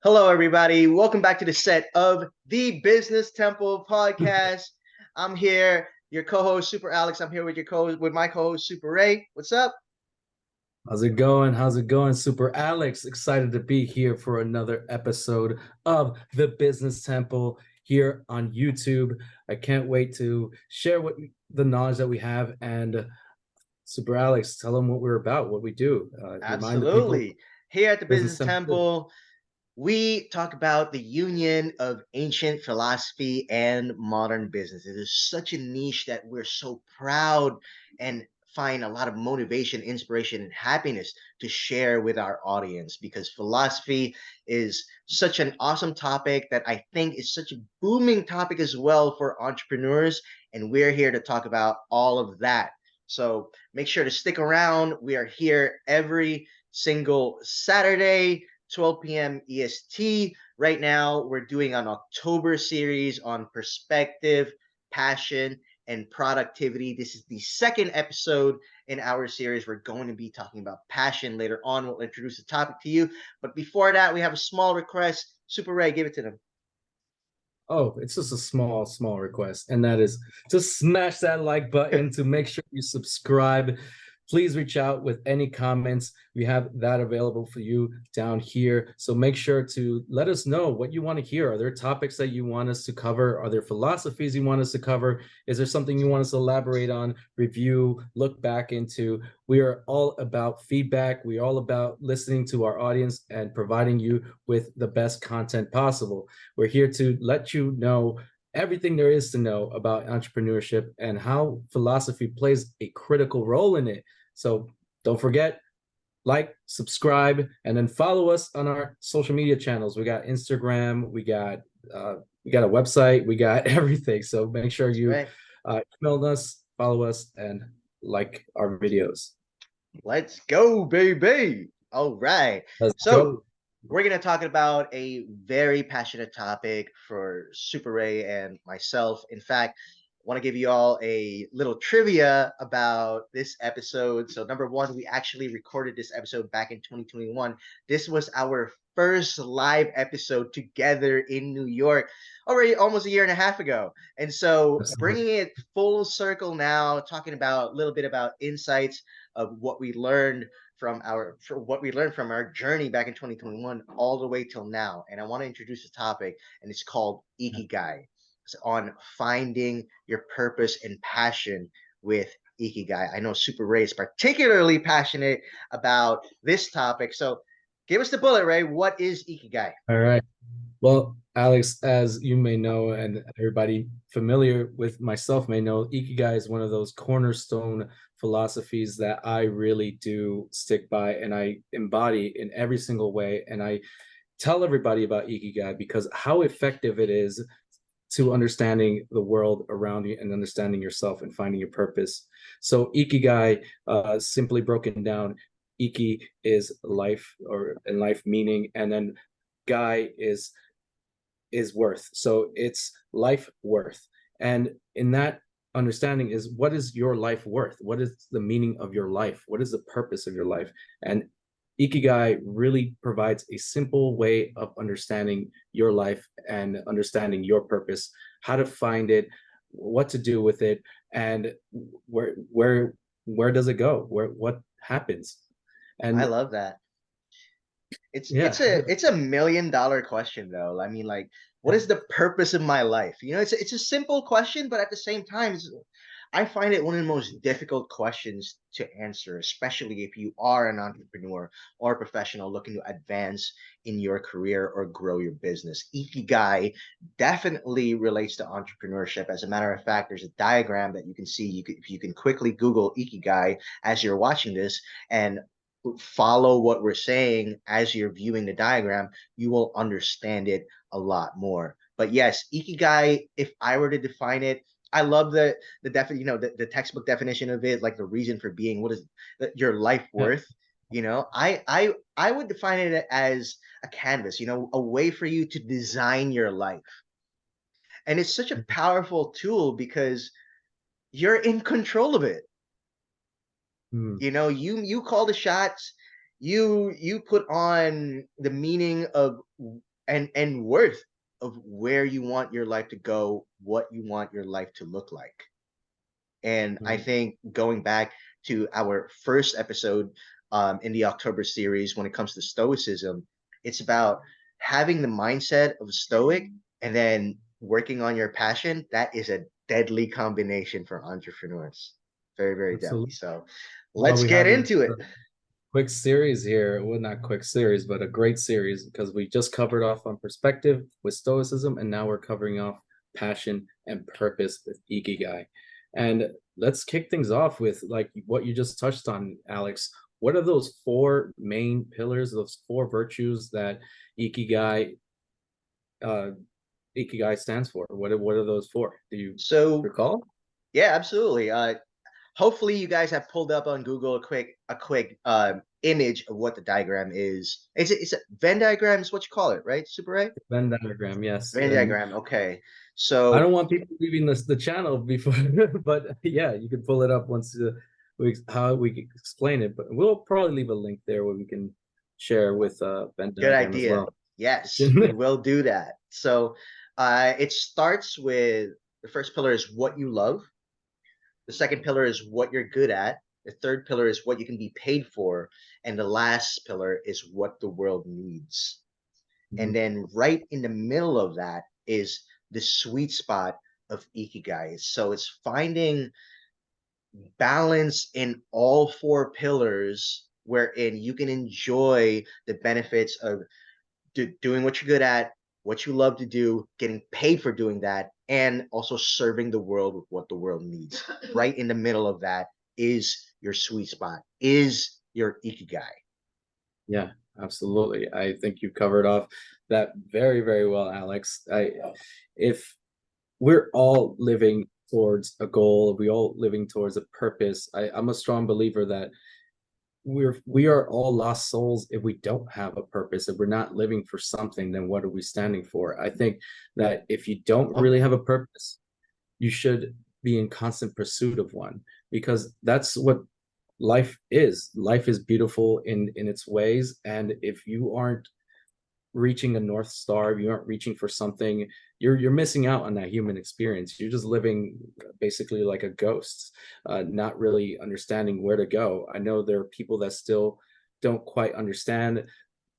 Hello, everybody. Welcome back to the set of the Business Temple podcast. I'm here, your co-host Super Alex. I'm here with my co-host Super Ray. What's up? How's it going? How's it going, Super Alex? Excited to be here for another episode of the Business Temple here on YouTube. I can't wait to share what the knowledge that we have. And Super Alex, tell them what we're about, what we do. Remind the people Absolutely. Here at the Business Business Temple. Temple, we talk about the union of ancient philosophy and modern business. It is such a niche that we're so proud and find a lot of motivation, inspiration, and happiness to share with our audience because philosophy is such an awesome topic that I think is such a booming topic as well for entrepreneurs. And we're here to talk about all of that. So make sure to stick around. We are here every single Saturday 12 p.m. EST. Right now, we're doing an October series on perspective, passion, and productivity. This is the second episode in our series. We're going to be talking about passion later on. We'll introduce the topic to you. But before that, we have a small request. Super Ray, give it to them. Oh, it's just a small request, and that is to smash that like button to make sure you subscribe. Please reach out with any comments. We have that available for you down here. So make sure to let us know what you want to hear. Are there topics that you want us to cover? Are there philosophies you want us to cover? Is there something you want us to elaborate on, review, look back into? We are all about feedback. We're all about listening to our audience and providing you with the best content possible. We're here to let you know everything there is to know about entrepreneurship and how philosophy plays a critical role in it. So don't forget, like, subscribe, and then follow us on our social media channels. We got Instagram, we got a website, we got everything. So make sure That's you right. email us, follow us, and like our videos. Let's go, baby. All right. Let's So go. we're going to talk about a very passionate topic for Super Ray and myself. In fact, I want to give you all a little trivia about this episode. So, number one, we actually recorded this episode back in 2021. This was our first live episode together in New York already almost a year and a half ago. And so, bringing it full circle now, talking about a little bit about insights of what we learned from our journey back in 2021 all the way till now. And I want to introduce a topic, and it's called Ikigai. It's on finding your purpose and passion with Ikigai. I know Super Ray is particularly passionate about this topic. So give us the bullet, Ray. What is Ikigai? All right. Well, Alex, as you may know, and everybody familiar with myself may know, Ikigai is one of those cornerstone philosophies that I really do stick by and I embody in every single way. And I tell everybody about Ikigai because how effective it is to understanding the world around you and understanding yourself and finding your purpose. So Ikigai, simply broken down, Iki is life or in life meaning, and then Gai is worth. So it's life worth. And in that understanding is what is your life worth? What is the meaning of your life? What is the purpose of your life? And Ikigai really provides a simple way of understanding your life and understanding your purpose, how to find it, what to do with it, and where does it go? What happens? I And love that. It's yeah, it's a it's a $1 million question though. I mean, like, what is the purpose of my life? It's a simple question, but at the same time, I find it one of the most difficult questions to answer, especially if you are an entrepreneur or a professional looking to advance in your career or grow your business. Ikigai definitely relates to entrepreneurship. As a matter of fact, there's a diagram that you can see. You can quickly Google Ikigai as you're watching this, and follow what we're saying as you're viewing the diagram, you will understand it a lot more. But yes, ikigai, if I were to define it, I love the textbook definition of it, like the reason for being. What is your life yeah. worth? I would define it as a canvas, a way for you to design your life. And it's such a powerful tool because you're in control of it. Hmm. You call the shots. You put on the meaning of and worth of where you want your life to go, what you want your life to look like. And I Mhm. think going back to our first episode in the October series, when it comes to Stoicism, it's about having the mindset of a Stoic and then working on your passion. That is a deadly combination for entrepreneurs. Very, very deadly. Absolutely. So Well, let's we get have into a it. quick series here. Well, not quick series, but a great series because we just covered off on perspective with Stoicism, and now we're covering off passion and purpose with Ikigai. And let's kick things off with like what you just touched on, Alex. What are those four main pillars, those four virtues that Ikigai uh, Ikigai stands for? What are those for? Do you So recall? yeah, absolutely. Hopefully you guys have pulled up on Google a quick image of what the diagram is. Is it Venn diagram is what you call it, right? Super right? Venn diagram, yes. Venn And diagram. Okay. I So don't want people leaving the channel before, but yeah, you can pull it up once how we can explain it. But we'll probably leave a link there where we can share with Venn good diagram as idea. well. Yes, we will do that. So it starts with the first pillar is what you love. The second pillar is what you're good at. The third pillar is what you can be paid for. And the last pillar is what the world needs. And Mhm. then right in the middle of that is the sweet spot of Ikigai. So it's finding balance in all four pillars wherein you can enjoy the benefits of doing what you're good at, what you love to do, getting paid for doing that, and also serving the world with what the world needs. Right in the middle of that is your sweet spot, is your Ikigai. Yeah, absolutely. I think you covered off that very, very well, Alex. If we're all living towards a goal, we all living towards a purpose. I'm a strong believer that we are all lost souls if we don't have a purpose. If we're not living for something, then what are we standing for? I think that if you don't Oh, really have a purpose, you should be in constant pursuit of one, because that's what life is beautiful in its ways, and if you aren't reaching a north star, if you aren't reaching for something, you're missing out on that human experience. You're just living basically like a ghost, not really understanding where to go. I know there are people that still don't quite understand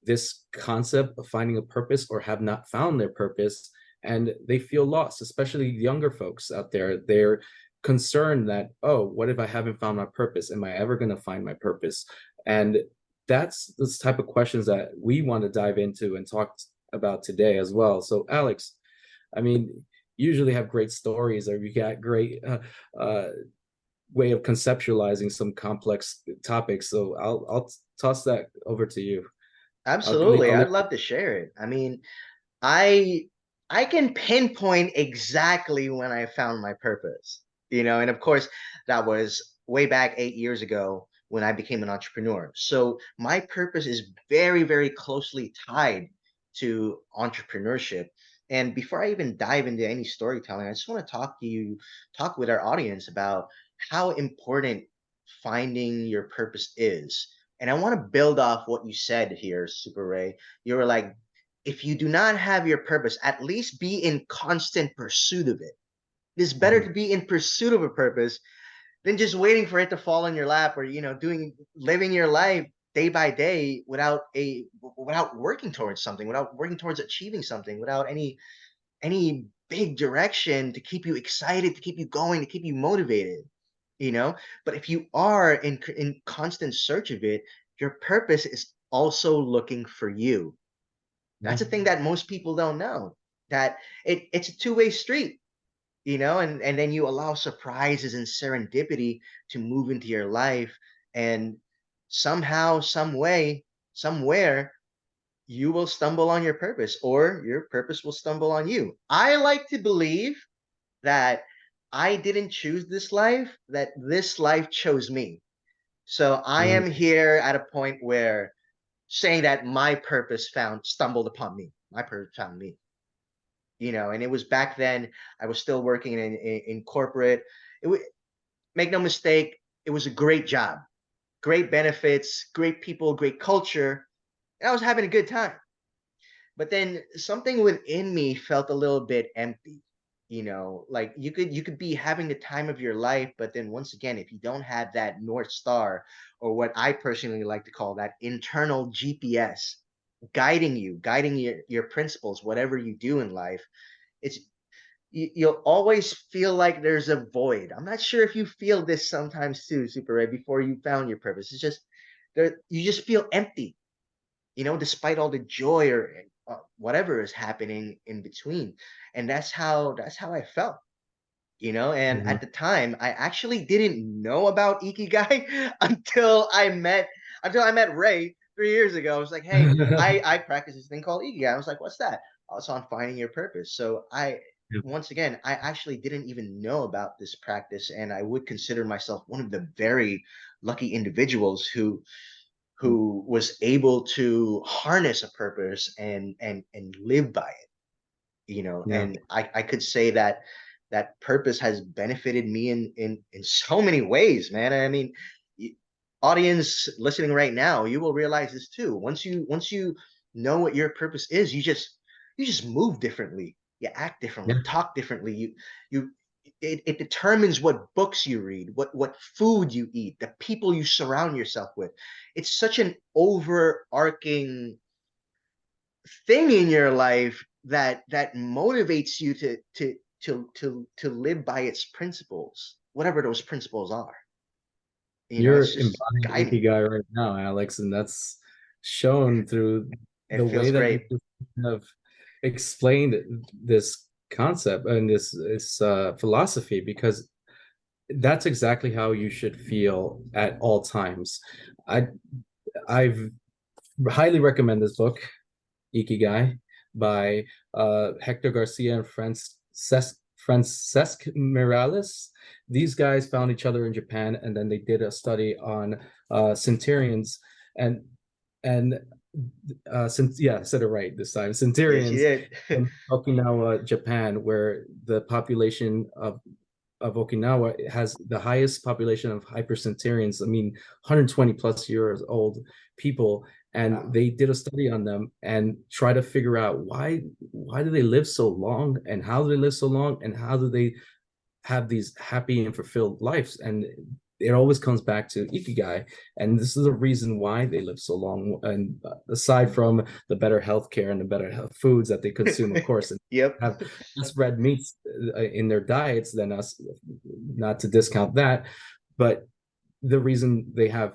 this concept of finding a purpose or have not found their purpose, and they feel lost, especially younger folks out there. They're concerned that, oh, what if I haven't found my purpose? Am I ever going to find my purpose? And that's the type of questions that we want to dive into and talk about today as well. So Alex, I mean, you usually have great stories, or you got great way of conceptualizing some complex topics, so I'll toss that over to you. absolutely. I'll leave. I'd love to share it. I mean, I I can pinpoint exactly when I found my purpose. And of course that was way back 8 years ago when I became an entrepreneur. So my purpose is very, very closely tied to entrepreneurship. And before I even dive into any storytelling, I just want to talk with our audience about how important finding your purpose is. And I want to build off what you said here, Super Ray. You were like, if you do not have your purpose, at least be in constant pursuit of it. It is better to Mhm. be in pursuit of a purpose than just waiting for it to fall in your lap, or doing living your life day by day without working towards something, without working towards achieving something, without any big direction to keep you excited, to keep you going, to keep you motivated. But if you are in constant search of it, your purpose is also looking for you. That's Yeah. a thing that most people don't know. That it's a two-way street, and then you allow surprises and serendipity to move into your life, and somehow, some way, somewhere, you will stumble on your purpose, or your purpose will stumble on you. I like to believe that I didn't choose this life, that this life chose me. So I Mm. am here at a point where saying that my purpose found stumbled upon me. My purpose found me. And it was back then. I was still working in corporate. It would make no mistake. It was a great job, great benefits, great people, great culture, and I was having a good time. but then something within me felt a little bit empty. Like you could be having the time of your life, but then once again, if you don't have that North Star, or what I personally like to call that internal GPS, guiding your principles, whatever you do in life, it's you'll always feel like there's a void. I'm not sure if you feel this sometimes too, Super Ray, before you found your purpose. It's just there, you just feel empty, despite all the joy or whatever is happening in between. And that's how I felt. And Mhm. at the time, I actually didn't know about Ikigai until I met Ray 3 years ago. I was like, hey, I practice this thing called Ikigai. I was like, what's that? Oh, it's on finding your purpose. So Yeah, once again, I actually didn't even know about this practice, and I would consider myself one of the very lucky individuals who was able to harness a purpose and live by it. yeah, And I could say that that purpose has benefited me in so many ways, man. I mean, audience listening right now, you will realize this too. Once you know what your purpose is, you just move differently, you act yeah. differently, talk differently. You it determines what books you read, what food you eat, the people you surround yourself with. It's such an overarching thing in your life that motivates you to live by its principles, whatever those principles are. You're It's just embodying guiding. Ikigai right now, Alex, and that's shown through It the way feels that you great. just have explained this concept and this philosophy, because that's exactly how you should feel at all times. I I've highly recommend this book, Ikigai, by Hector Garcia and Francesc Miralles. These guys found each other in Japan, and then they did a study on centurions and and yeah, I said it right this time. Yes, you Centurions did. in Okinawa, Japan, where the population of Okinawa has the highest population of hypercentenarians. I mean, 120 plus years old people, and Wow. they did a study on them and try to figure out why do they live so long, and how do they live so long, and how do they have these happy and fulfilled lives. And it always comes back to Ikigai. And this is the reason why they live so long. And aside from the better healthcare and the better health foods that they consume, of course, and Yep. have less red meats in their diets than us, not to discount that. But the reason they have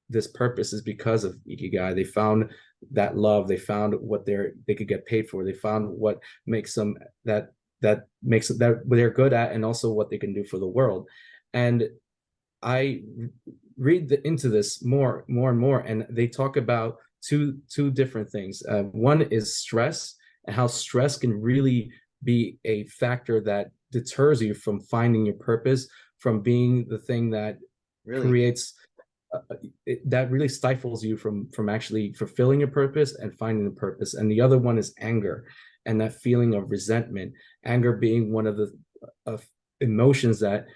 this purpose is because of Ikigai. They found that love. They found what they could get paid for. They found what makes them that makes that they're good at, and also what they can do for the world. And I read into this more and more, and they talk about two different things. One is stress, and how stress can really be a factor that deters you from finding your purpose, from being the thing that Really. creates that really stifles you from actually fulfilling your purpose and finding the purpose. And the other one is anger, and that feeling of resentment. Anger being one of the of emotions that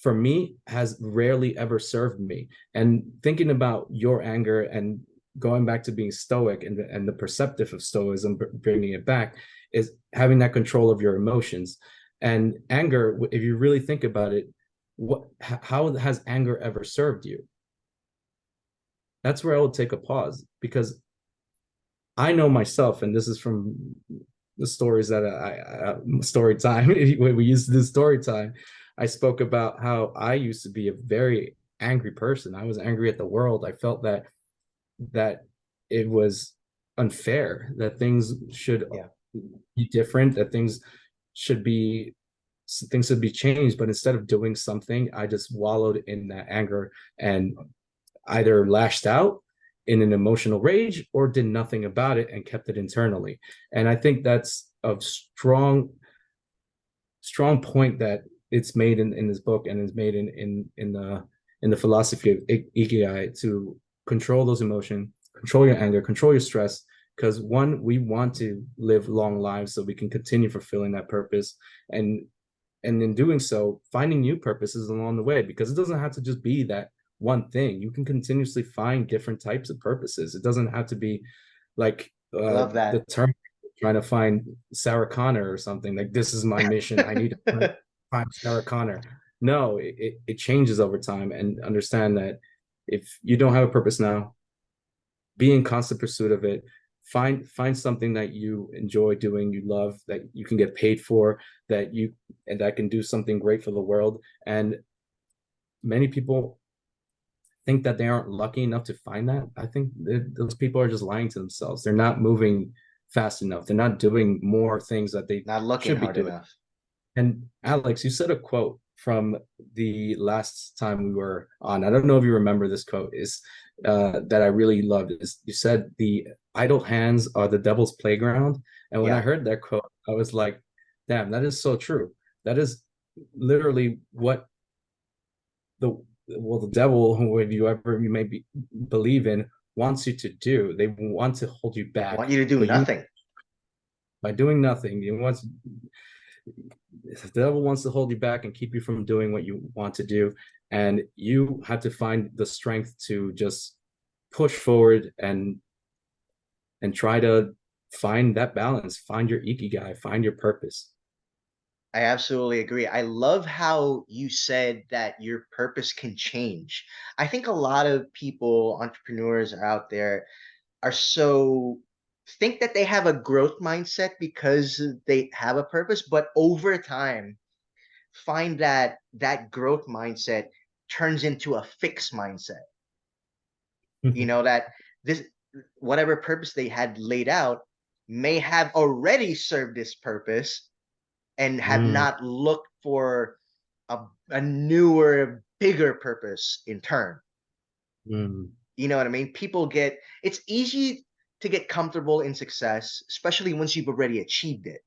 for me has rarely ever served me. And thinking about your anger and going back to being stoic, and the perceptive of stoicism, bringing it back, is having that control of your emotions. And anger, if you really think about it, what how has anger ever served you? That's where I will take a pause, because I know myself, and this is from the stories that story time when we used to do story time. I spoke about how I used to be a very angry person. I was angry at the world. I felt that it was unfair, that things should Yeah. be different, that things should be changed. But instead of doing something, I just wallowed in that anger and either lashed out in an emotional rage or did nothing about it and kept it internally. And I think that's a strong point that it's made in this book, and is made in the philosophy of Ikigai, to control those emotions, control your anger, control your stress. Because one, we want to live long lives so we can continue fulfilling that purpose, and in doing so, finding new purposes along the way, because it doesn't have to just be that one thing. You can continuously find different types of purposes. It doesn't have to be like I love the that. term. trying to find Sarah Connor or something. Like, this is my mission. I need to find Sarah Connor. No, it changes over time, and understand that if you don't have a purpose now, be in constant pursuit of it. Find something that you enjoy doing, you love, that you can get paid for, that you and that can do something great for the world. And many people think that they aren't lucky enough to find that. I think those people are just lying to themselves. They're not moving fast enough. They're not doing more things that they Not looking should be hard doing. enough. And Alex, you said a quote from the last time we were on. I don't know if you remember this quote. Is that I really loved. Is you said the idle hands are the devil's playground. And when I Yeah. heard that quote, I was like, damn, that is so true. That is literally what the the devil, who you ever you may believe in, wants you to do. They want to hold you I want back, you to do but you, nothing. by doing nothing, you want the devil wants to hold you back and keep you from doing what you want to do, and you have to find the strength to just push forward and try to find that balance, find your ikigai, find your purpose. I absolutely agree. I love how you said that your purpose can change. I think a lot of people, entrepreneurs are out there, are so think that they have a growth mindset because they have a purpose, but over time find that that growth mindset turns into a fixed mindset. You know, that this whatever purpose they had laid out may have already served this purpose and have Mm, not looked for a newer, bigger purpose in turn. mm, You know what I mean? People get it's easy to get comfortable in success, especially once you've already achieved it.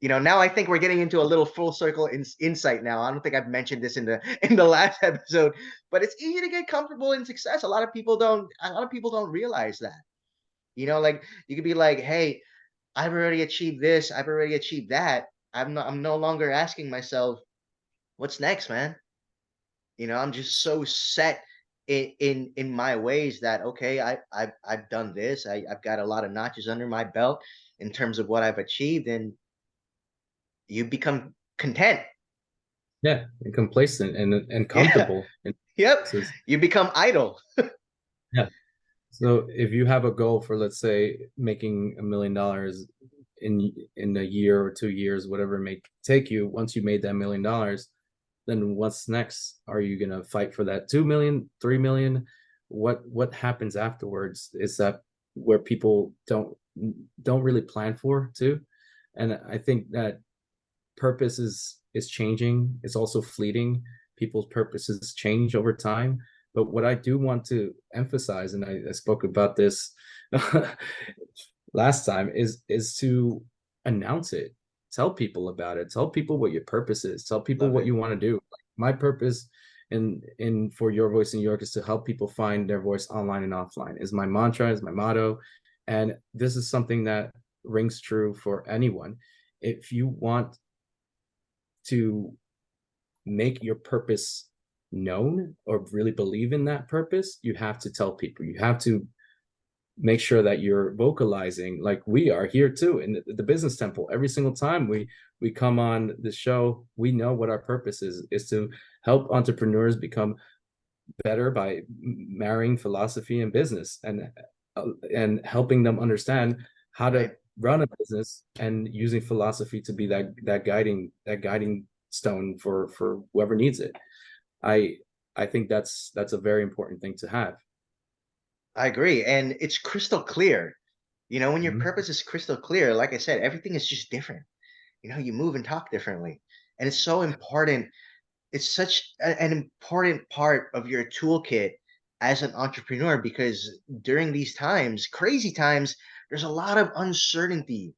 You know, now I think we're getting into a little full circle insight now. I don't think I've mentioned this in the in the last episode, but it's easy to get comfortable in success. A lot of people don't realize that. You know, like you could be like, "Hey, I've already achieved this, I've already achieved that." I'm no longer asking myself, "What's next, man?" You know, I'm just so set in my ways that okay, I've done this. I've got a lot of notches under my belt in terms of what I've achieved, and you become content. yeah, and complacent and Yeah. comfortable. And Yep. this is You become idle. yeah. So if you have a goal for, let's say, making $1 million in a year or 2 years, whatever it may take you, once you made that $1 million, then what's next? Are you gonna fight for that 2 million, 3 million? What happens afterwards is that where people don't really plan for too. And I think that purpose is changing. It's also fleeting. People's purposes change over time. But what I do want to emphasize, and I spoke about this last time, is to announce it. Tell people about it. Tell people what your purpose is. Tell people Love what it. you want to do. Like, my purpose in for Your Voice in New York is to help people find their voice online and offline. Is my mantra, is my motto, and this is something that rings true for anyone. If you want to make your purpose known or really believe in that purpose, you have to tell people. You have to make sure that you're vocalizing, like we are here too in the business temple. Every single time we come on the show, we know what our purpose is to help entrepreneurs become better by marrying philosophy and business, and helping them understand how to Right. run a business, and using philosophy to be that guiding stone for whoever needs it. I i think that's a very important thing to have. I agree. And it's crystal clear. You know, when your Mhm. purpose is crystal clear, like I said, everything is just different. You know, you move and talk differently. And it's so important. It's such an important part of your toolkit as an entrepreneur because during these times, crazy times, there's a lot of uncertainty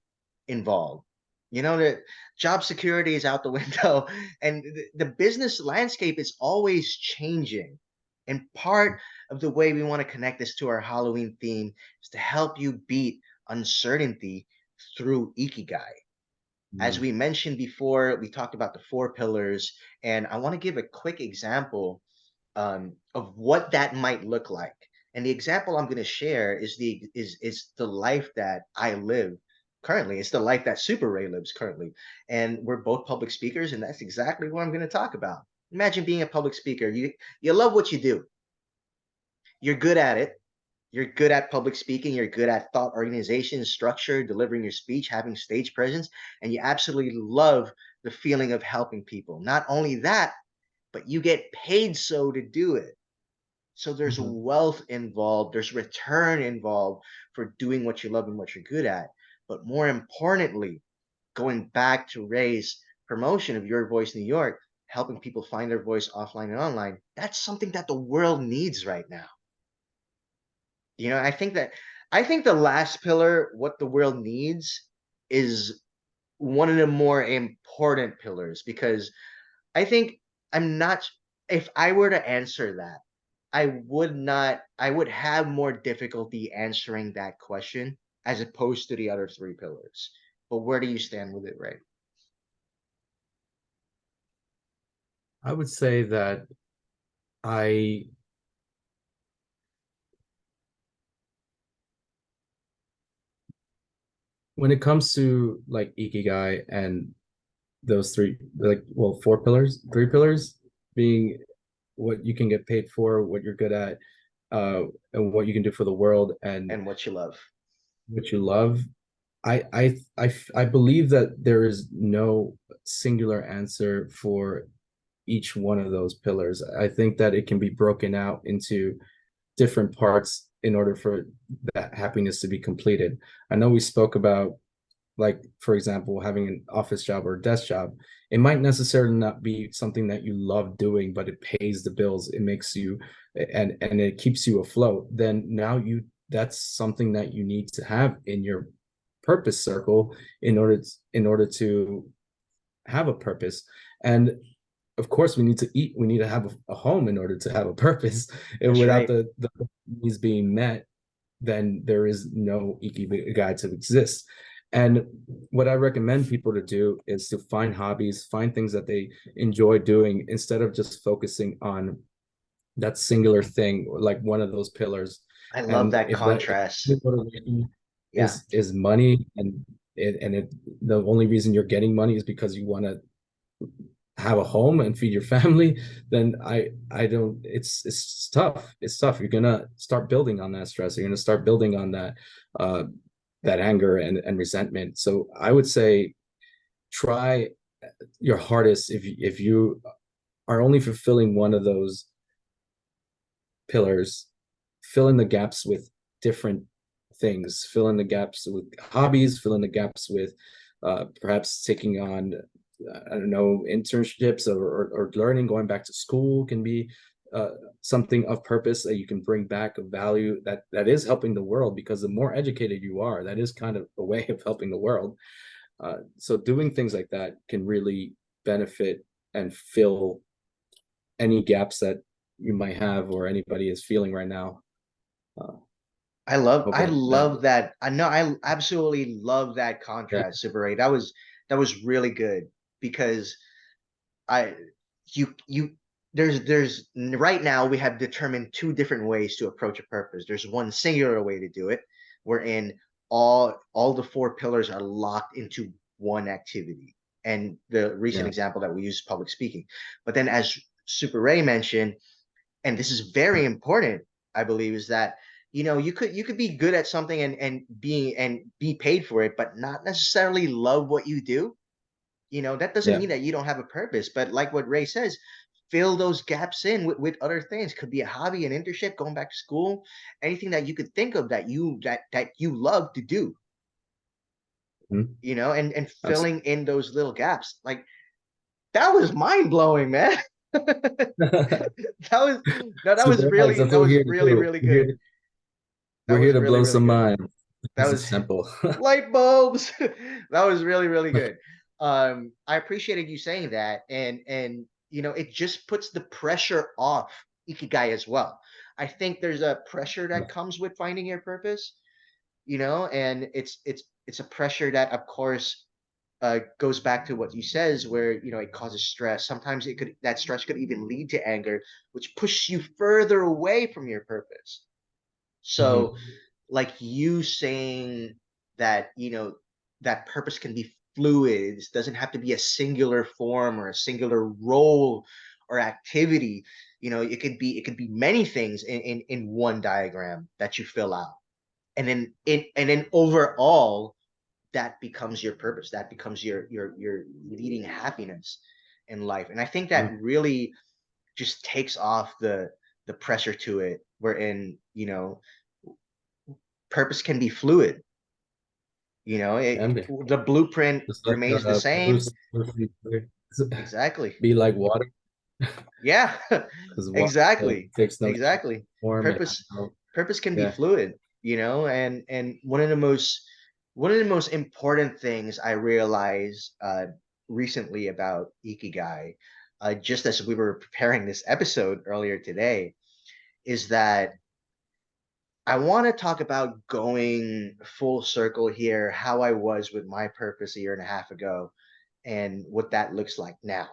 involved. You know, the job security is out the window and the business landscape is always changing. And part of the way we want to connect this to our Halloween theme is to help you beat uncertainty through Ikigai. As Mm, we mentioned before, we talked about the four pillars, and I want to give a quick example of what that might look like. And the example I'm going to share is the life that I live currently. It's the life that Super Ray lives currently. And we're both public speakers, and that's exactly what I'm going to talk about. Imagine being a public speaker. You love what you do. You're good at it. You're good at public speaking. You're good at thought organization, structure, delivering your speech, having stage presence, and you absolutely love the feeling of helping people. Not only that, but you get paid so to do it. So there's Mhm. wealth involved, there's return involved for doing what you love and what you're good at. But more importantly, going back to Ray's promotion of Your Voice New York, helping people find their voice offline and online, that's something that the world needs right now. I think the last pillar, what the world needs, is one of the more important pillars because I think I'm not if I were to answer that, I would have more difficulty answering that question as opposed to the other three pillars. But where do you stand with it, Ray? I would say that I when it comes to like Ikigai and those three, like, well, four pillars, three pillars being what you can get paid for, what you're good at, uh, and what you can do for the world, and And what you love. what you love. I believe that there is no singular answer for each one of those pillars. I think that it can be broken out into different parts in order for that happiness to be completed. I know we spoke about, like, for example, having an office job or a desk job. It might necessarily not be something that you love doing, but it pays the bills, it makes you, and it keeps you afloat. Then now you that's something that you need to have in your purpose circle in order to have a purpose. And of course, we need to eat, we need to have a home in order to have a purpose. And That's without right. the needs being met, then there is no ikigai to exist. And what I recommend people to do is to find hobbies, find things that they enjoy doing instead of just focusing on that singular thing, like one of those pillars. I love And that if that contrast. motivation Yeah, is money, and the only reason you're getting money is because you want to have a home and feed your family, then I don't, it's tough. It's tough. You're gonna start building on that stress. You're gonna start building on uh that anger and resentment. So I would say try your hardest. If you are only fulfilling one of those pillars, fill in the gaps with different things, fill in the gaps with hobbies, fill in the gaps with perhaps taking on, I don't know, internships, or learning, going back to school can be uh, something of purpose that you can bring back of value that is helping the world, because the more educated you are, that is kind of a way of helping the world. So doing things like that can really benefit and fill any gaps that you might have or anybody is feeling right now. Uh, Hope I that love that. I know I absolutely love that yeah, contrast, Super Ray. That was really good because I you there's right now we have determined two different ways to approach a purpose. There's one singular way to do it, wherein all the four pillars are locked into one activity. And the recent yeah, example that we use is public speaking. But then as Super Ray mentioned, and this is very important, I believe, is that you could be good at something and be paid for it, but not necessarily love what you do. That doesn't yeah. mean that you don't have a purpose, but like what Ray says, fill those gaps in with other things. Could be a hobby, an internship, going back to school, anything that you could think of that you love to do, Mhm. and Absolutely. filling in those little gaps. Like that was mind blowing, man. That was no, that was Super Alex, really that's that what we're was here to really, do. really good. That We're here was to really, blow really some good. minds. That This was is simple. light bulbs. That was really, really good. I appreciated you saying that, and it just puts the pressure off Ikigai as well. I think there's a pressure that comes with finding your purpose, and it's a pressure that, of course, goes back to what you says, where it causes stress. Sometimes that stress could even lead to anger, which pushes you further away from your purpose. So, Mhm. like you saying that, that purpose can be fluid. It doesn't have to be a singular form or a singular role or activity. You know, it could be many things in one diagram that you fill out. And then overall, that becomes your purpose. That becomes your leading happiness in life. And I think that Mhm. really just takes off the pressure to it. Wherein, purpose can be fluid. Can be. The blueprint Just like remains the same. Bruce Lee said, Exactly. be like water, Yeah. because water Exactly. takes no shape Exactly. or form. It has Purpose no, purpose can be yeah. fluid, and one of the most important things I realized recently about Ikigai, just as we were preparing this episode earlier today, is that I want to talk about going full circle here, how I was with my purpose a year and a half ago, and what that looks like now.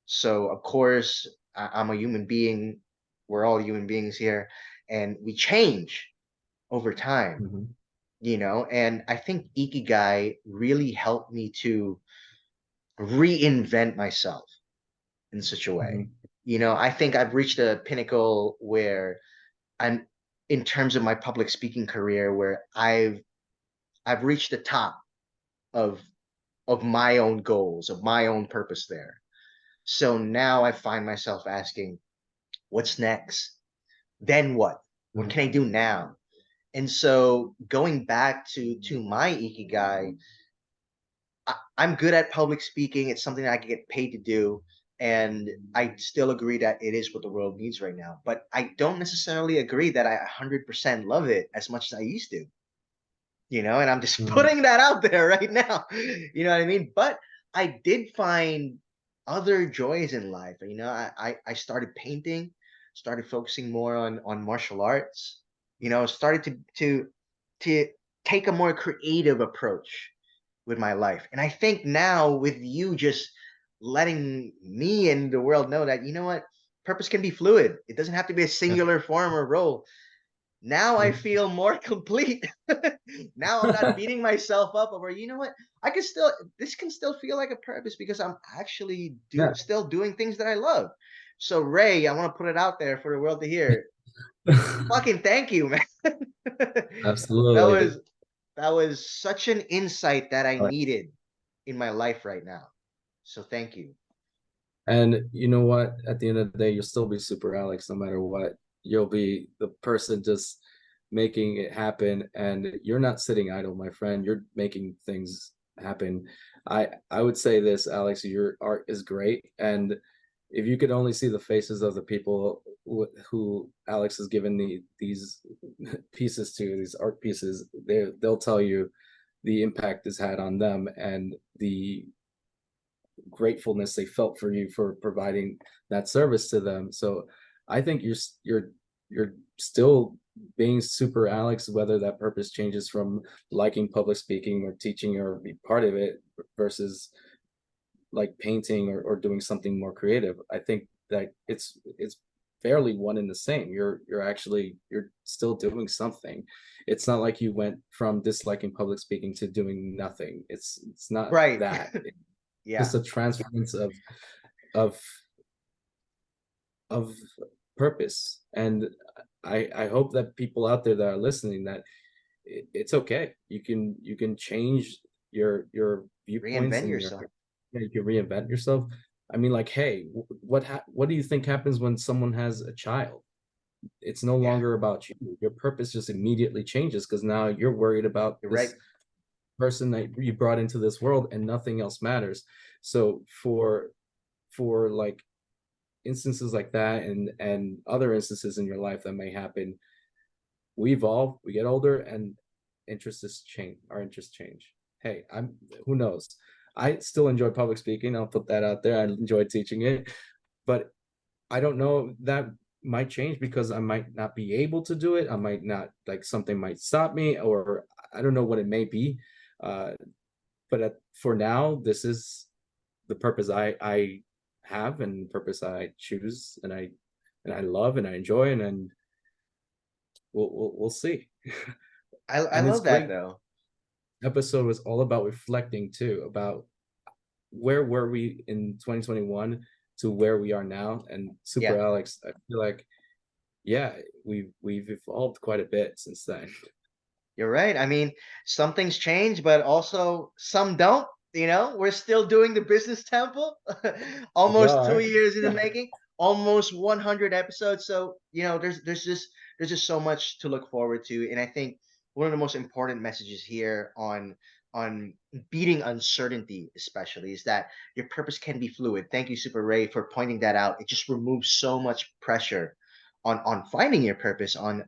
So, of course, I'm a human being. We're all human beings here, and we change over time, Mhm, and I think Ikigai really helped me to reinvent myself in such a way. mhm, I think I've reached a pinnacle where I'm in terms of my public speaking career where I've reached the top of of my own goals, of my own purpose there. So now I find myself asking, what's next? Then what? What mhm, can I do now? And so going back to my Ikigai, I'm good at public speaking. It's something that I can get paid to do. And I still agree that it is what the world needs right now. But I don't necessarily agree that I 100% love it as much as I used to, and I'm just mhm, putting that out there right now. You know what I mean? But I did find other joys in life. I started painting, started focusing more on martial arts, started to take a more creative approach with my life. And I think now with you just letting me and the world know that, purpose can be fluid. It doesn't have to be a yeah, singular form or role. Now I mhm. feel more complete. Now I'm not beating myself up over, I can still, this can still feel like a purpose because I'm actually Yeah. still doing things that I love. So Ray, I want to put it out there for the world to hear. Fucking thank you, man. that Absolutely. was that was such an insight that I Like, needed in my life right now. So thank you. and you know what? At the end of the day, you'll still be Super Alex no matter what. You'll be the person just making it happen, and you're not sitting idle, my friend. You're making things happen. I would say this, Alex, your art is great, and if you could only see the faces of the people who Alex has given these pieces to, these art pieces, they'll tell you the impact it's had on them and the gratefulness they felt for you for providing that service to them. So I think you're still being super Alex, whether that purpose changes from liking public speaking or teaching or be part of it versus like painting or doing something more creative. I think that it's fairly one and the same. You're still doing something. It's not like you went from disliking public speaking to doing nothing. It's not Right. that. Yeah. Just a transference of of purpose. And I hope that people out there that are listening that it's okay. You can change your viewpoints Reinvent and your, yourself. yeah, you can reinvent yourself. I mean, like, hey, what do you think happens when someone has a child? It's no Yeah. longer about you. Your purpose just immediately changes because now you're worried about You're right. this person that you brought into this world and nothing else matters. So for like instances like that and other instances in your life that may happen, we evolve, we get older, and interests change. Our interests change. Hey, I'm who knows. I still enjoy public speaking. I'll put that out there. I enjoy teaching it, but I don't know, that might change because I might not be able to do it. I might not, like, something might stop me, or I don't know what it may be. Uh, for now, this is the purpose I have and the purpose I choose and I love and I enjoy, and we'll see. I And it's love that great. though. episode was all about reflecting too, about where were we in 2021 to where we are now. And Super Yeah. Alex, I feel like, yeah, we've evolved quite a bit since then. You're right. I mean, some things change, but also some don't. We're still doing the business temple, We almost two are. years in the making, almost 100 episodes. So, there's just so much to look forward to. And I think one of the most important messages here on beating uncertainty, especially, is that your purpose can be fluid. Thank you, Super Ray, for pointing that out. It just removes so much pressure on finding your purpose, on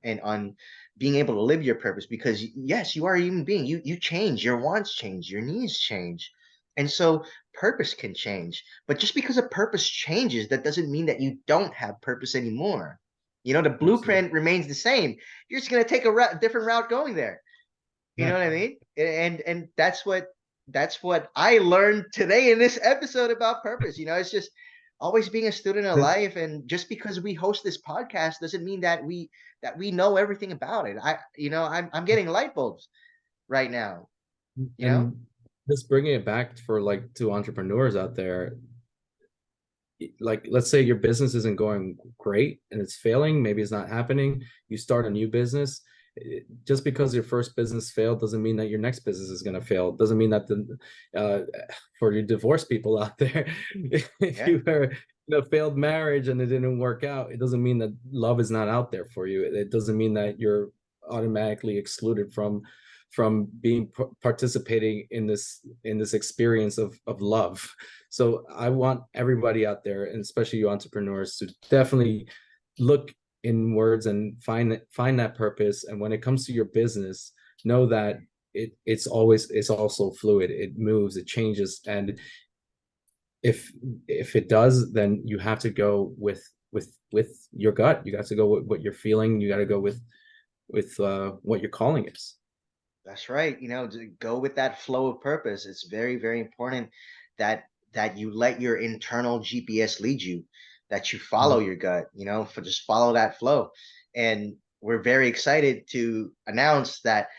being able to live your purpose, because yes, you are a human being. You change, your wants change, your needs change, and so purpose can change. But just because a purpose changes, that doesn't mean that you don't have purpose anymore. The Absolutely. blueprint remains the same. You're just going to take a different route going there. You know Yeah. what I mean? And that's what I learned today in this episode about purpose. It's just always being a student of life, and just because we host this podcast doesn't mean that we know everything about it. I'm getting light bulbs right now. You know? And just bringing it back for like to entrepreneurs out there, like let's say your business isn't going great and it's failing, maybe it's not happening, you start a new business. Just because your first business failed doesn't mean that your next business is going to fail. Doesn't mean that the for your divorced people out there, if Yeah. you were in a failed marriage and it didn't work out, it doesn't mean that love is not out there for you. It doesn't mean that you're automatically excluded from being participating in this experience of love. So I want everybody out there, and especially you entrepreneurs, to definitely look inwards and find that purpose. And when it comes to your business, know that it's also fluid. It moves, it changes, and if it does, then you have to go with your gut. You got to go with what you're feeling. You got to go with what your calling is. That's right. To go with that flow of purpose. It's very, very important that you let your internal GPS lead you, that you follow Mhm. your gut, for just follow that flow. And we're very excited to announce that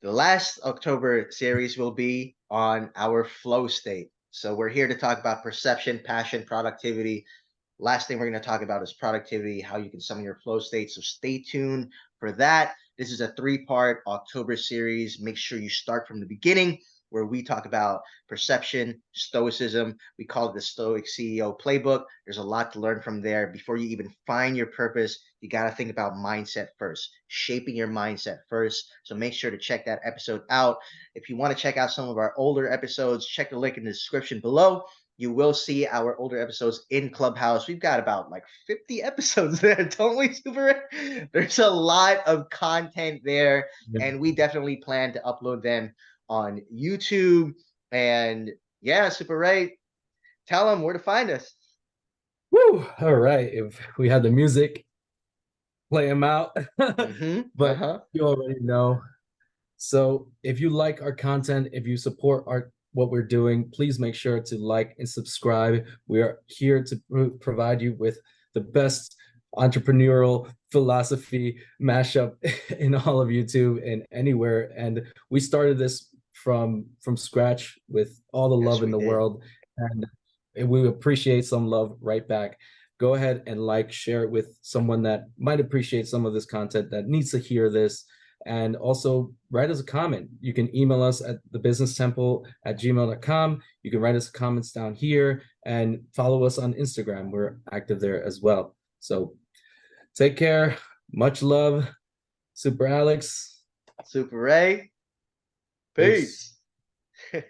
the last October series will be on our flow state. So we're here to talk about perception, passion, productivity. Last thing we're going to talk about is productivity, how you can summon your flow state. So stay tuned for that. This is a three-part October series. Make sure you start from the beginning, where we talk about perception, stoicism. We call it the Stoic CEO playbook. There's a lot to learn from there. Before you even find your purpose, you got to think about mindset first, shaping your mindset first. So make sure to check that episode out. If you want to check out some of our older episodes, check the link in the description below. You will see our older episodes in Clubhouse. We've got about like 50 episodes there, don't we, Super? There's a lot of content there, Yeah. and we definitely plan to upload them on YouTube. And yeah, Super Ray, tell them where to find us. Woo! All right. If we had the music, play them out. But Uh-huh. you already know. So if you like our content, if you support our what we're doing, please make sure to like and subscribe. We are here to provide you with the best entrepreneurial philosophy mashup in all of YouTube and anywhere. And we started this from scratch with all the love Yes, in we the did. world, and we appreciate some love right back. Go ahead and like, share it with someone that might appreciate some of this content, that needs to hear this. And also write us a comment. You can email us at thebusinesstemple@gmail.com. You can write us comments down here and follow us on Instagram. We're active there as well. So take care. Much love. Super Alex. Super Ray, Peace. peace.